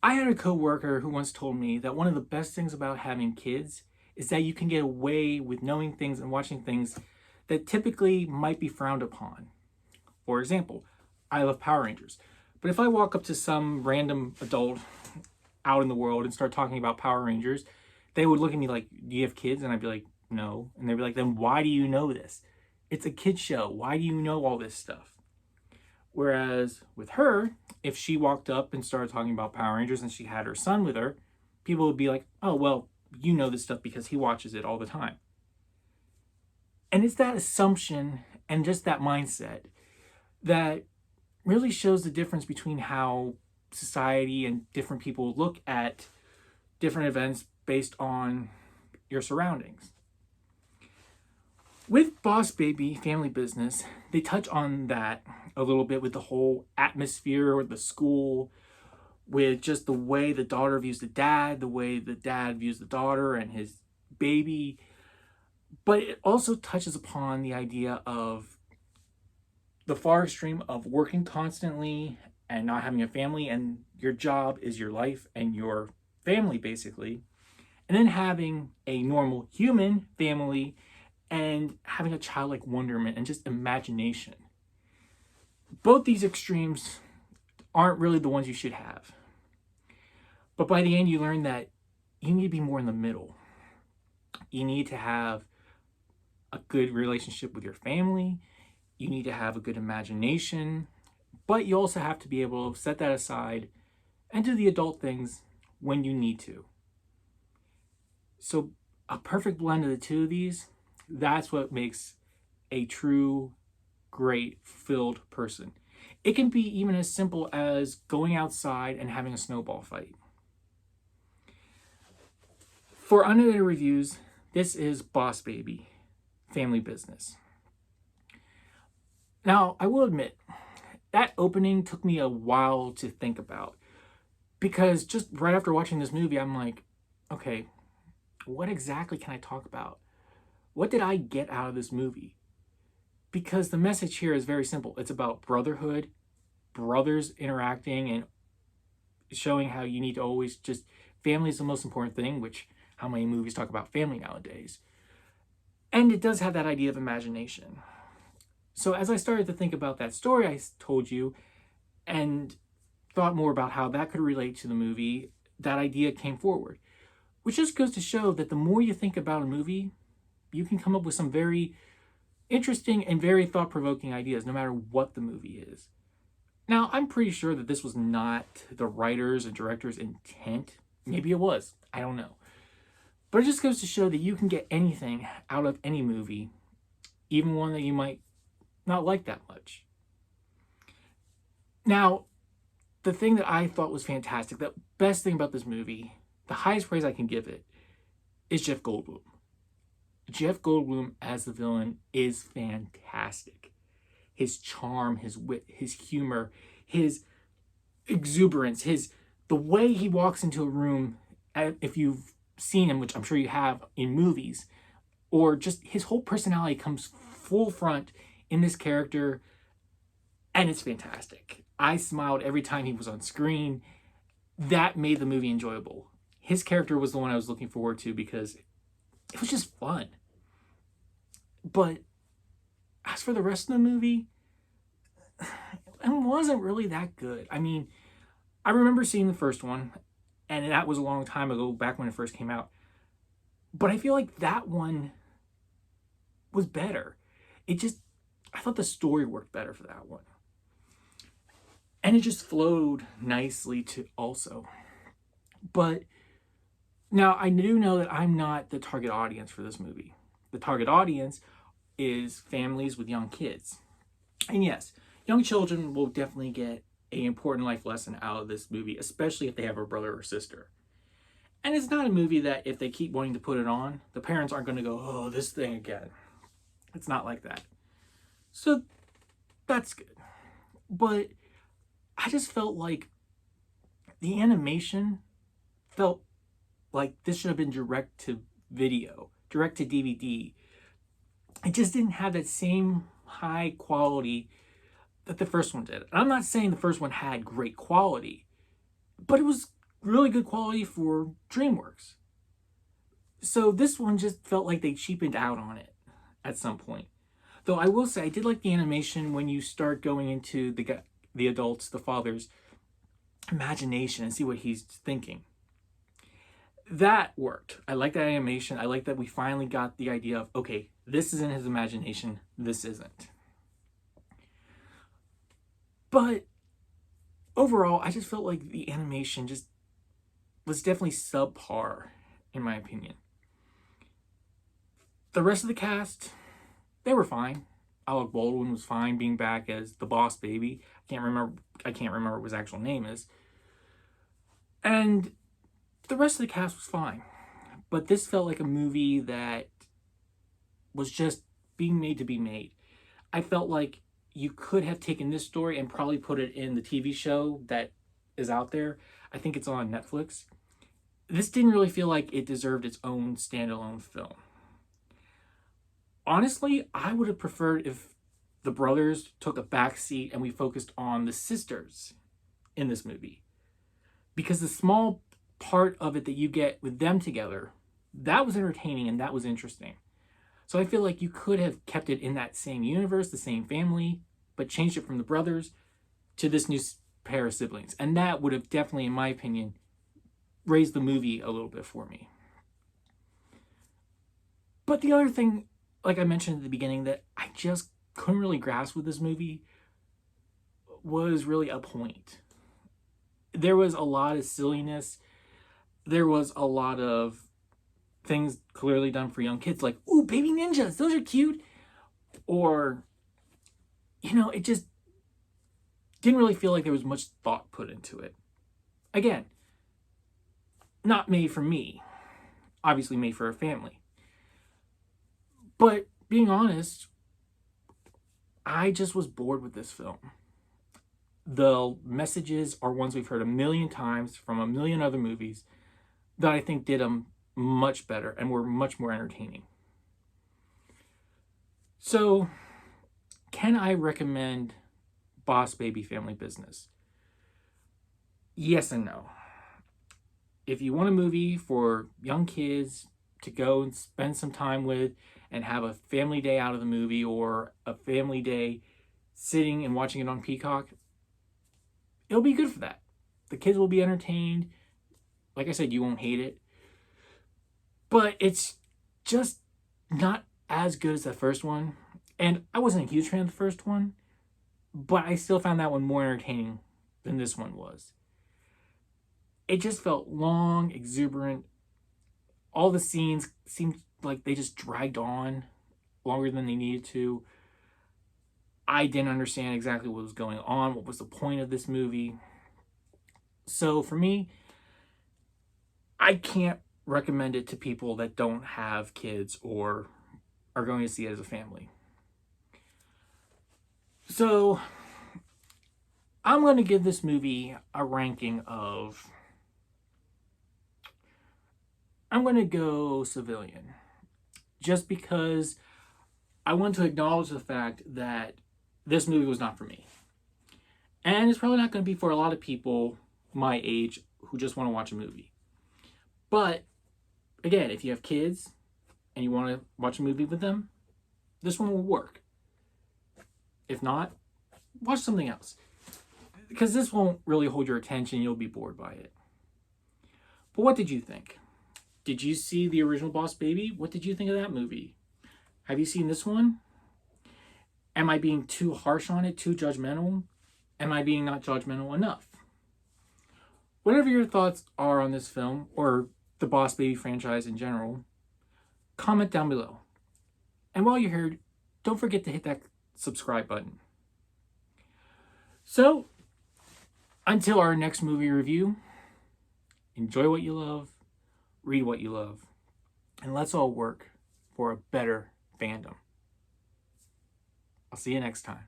I had a coworker who once told me that one of the best things about having kids is that you can get away with knowing things and watching things that typically might be frowned upon. For example, I love Power Rangers. But if I walk up to some random adult out in the world and start talking about Power Rangers, they would look at me like, "Do you have kids?" And I'd be like, "No." And they'd be like, "Then why do you know this? It's a kid show. Why do you know all this stuff?" Whereas with her, if she walked up and started talking about Power Rangers and she had her son with her, people would be like, "Oh, well, you know this stuff because he watches it all the time." And it's that assumption and just that mindset that really shows the difference between how society and different people look at different events based on your surroundings. With Boss Baby Family Business, they touch on that a little bit with the whole atmosphere or the school, with just the way the daughter views the dad, the way the dad views the daughter and his baby. But it also touches upon the idea of the far extreme of working constantly and not having a family, and your job is your life and your family, basically. And then having a normal human family and having a childlike wonderment and just imagination. Both these extremes aren't really the ones you should have. But by the end, you learn that you need to be more in the middle. You need to have a good relationship with your family. You need to have a good imagination. But you also have to be able to set that aside and do the adult things when you need to. So a perfect blend of the two of these, that's what makes a true, great, fulfilled person. It can be even as simple as going outside and having a snowball fight. For Unedited Reviews, this is Boss Baby Family Business. Now, I will admit, that opening took me a while to think about, because just right after watching this movie, I'm like, okay, what exactly can I talk about? What did I get out of this movie? Because the message here is very simple. It's about brotherhood, brothers interacting, and showing how you need to always just, family is the most important thing, which how many movies talk about family nowadays? And it does have that idea of imagination. So as I started to think about that story I told you and thought more about how that could relate to the movie, that idea came forward. Which just goes to show that the more you think about a movie, you can come up with some very interesting and very thought-provoking ideas, no matter what the movie is. Now, I'm pretty sure that this was not the writers and directors' intent. Maybe it was. I don't know. But it just goes to show that you can get anything out of any movie, even one that you might not like that much. Now, the thing that I thought was fantastic, the best thing about this movie, the highest praise I can give it, is Jeff Goldblum. Jeff Goldblum as the villain is fantastic. His charm, his wit, his humor, his exuberance, the way he walks into a room, if you've seen him, which I'm sure you have in movies, or just his whole personality comes full front in this character, and it's fantastic. I smiled every time he was on screen. That made the movie enjoyable. His character was the one I was looking forward to because it was just fun. But as for the rest of the movie, it wasn't really that good. I mean, I remember seeing the first one, and that was a long time ago, back when it first came out. But I feel like that one was better. I thought the story worked better for that one. And it just flowed nicely to also. But now I do know that I'm not the target audience for this movie. The target audience is families with young kids. And yes, young children will definitely get an important life lesson out of this movie, especially if they have a brother or sister. And it's not a movie that if they keep wanting to put it on, the parents aren't going to go, "Oh, this thing again." It's not like that. So that's good. But I just felt like the animation felt like this should have been direct to video, direct to DVD. It just didn't have that same high quality that the first one did. And I'm not saying the first one had great quality, but it was really good quality for DreamWorks. So this one just felt like they cheapened out on it at some point. Though I will say I did like the animation when you start going into the adults, the father's imagination and see what he's thinking. That worked. I like that animation. I like that we finally got the idea of, okay, this is in his imagination, this isn't. But overall, I just felt like the animation just was definitely subpar, in my opinion. The rest of the cast, they were fine. Alec Baldwin was fine being back as the boss baby. I can't remember what his actual name is. And the rest of the cast was fine. But this felt like a movie that was just being made to be made. I felt like you could have taken this story and probably put it in the TV show that is out there. I think it's on Netflix. This didn't really feel like it deserved its own standalone film. Honestly, I would have preferred if the brothers took a backseat and we focused on the sisters in this movie. Because the small part of it that you get with them together, that was entertaining and that was interesting. So I feel like you could have kept it in that same universe, the same family, but changed it from the brothers to this new pair of siblings. And that would have definitely, in my opinion, raised the movie a little bit for me. But the other thing, like I mentioned at the beginning, that I just couldn't really grasp with this movie was really a point. There was a lot of silliness. There was a lot of things clearly done for young kids, like, ooh, baby ninjas, those are cute. Or, it just didn't really feel like there was much thought put into it. Again, not made for me. Obviously made for a family. But being honest, I just was bored with this film. The messages are ones we've heard a million times from a million other movies that I think did them much better and were much more entertaining. So, can I recommend Boss Baby Family Business? Yes and no. If you want a movie for young kids to go and spend some time with and have a family day out of the movie, or a family day sitting and watching it on Peacock, it'll be good for that. The kids will be entertained. Like I said, you won't hate it. But it's just not as good as the first one. And I wasn't a huge fan of the first one, but I still found that one more entertaining than this one was. It just felt long, exuberant. All the scenes seemed like they just dragged on longer than they needed to. I didn't understand exactly what was going on. What was the point of this movie? So for me, I can't recommend it to people that don't have kids or are going to see it as a family. So I'm going to give this movie a ranking of, I'm going to go civilian. Just because I want to acknowledge the fact that this movie was not for me. And it's probably not going to be for a lot of people my age who just want to watch a movie. But again, if you have kids and you want to watch a movie with them, this one will work. If not, watch something else. Because this won't really hold your attention. You'll be bored by it. But what did you think? Did you see the original Boss Baby? What did you think of that movie? Have you seen this one? Am I being too harsh on it, too judgmental? Am I being not judgmental enough? Whatever your thoughts are on this film, or the Boss Baby franchise in general, comment down below. And while you're here, don't forget to hit that subscribe button. So, until our next movie review, enjoy what you love, read what you love, and let's all work for a better fandom. I'll see you next time.